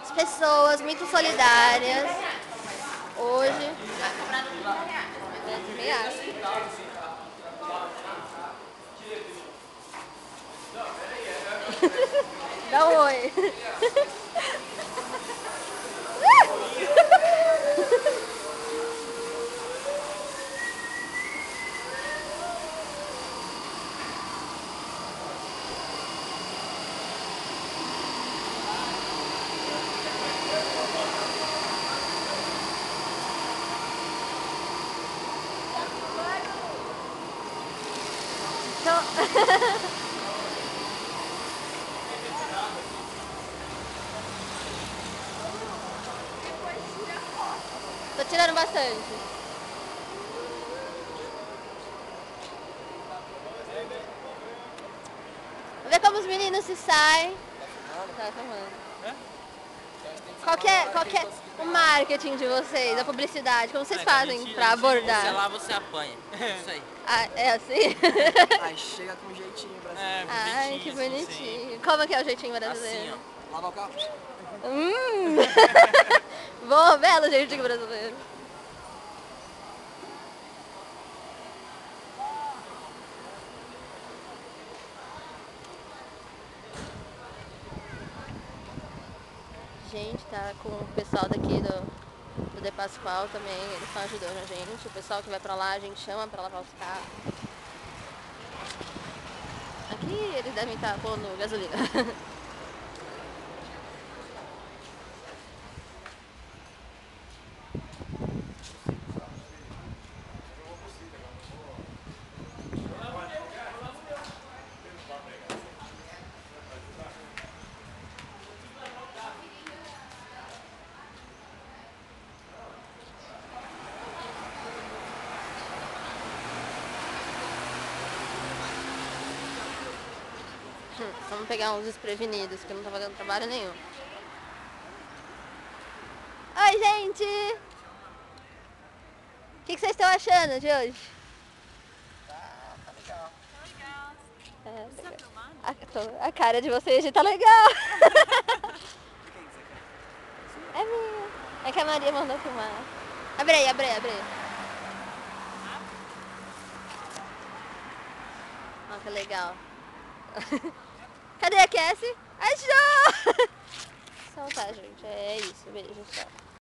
As pessoas muito solidárias hoje. Eu também acho. Dá um oi. Tô tirando bastante. Vamos ver como os meninos se saem. Tá filmando. Qual que é o marketing de vocês, a publicidade? Como vocês fazem pra abordar? Você lá, você apanha. Isso aí. Ah, é assim? Aí chega com um jeitinho brasileiro. Ai, que bonitinho. Como que é o jeitinho brasileiro? Assim, ó. Lava o carro. Bom, belo jeitinho brasileiro. Gente, tá com o pessoal daqui do De Pascoal também, eles estão ajudando a gente. O pessoal que vai pra lá, a gente chama pra lavar os carros. Aqui eles devem estar pondo gasolina. Vamos pegar uns desprevenidos, que eu não tô fazendo trabalho nenhum. Oi, gente! O que vocês estão achando de hoje? Tá legal. Você tá filmando? A cara de vocês tá legal! É minha. É que a Maria mandou filmar. Abre aí. Olha que legal. Cadê a Cassie? Achou! Então tá, gente. É isso. Beijo, tchau.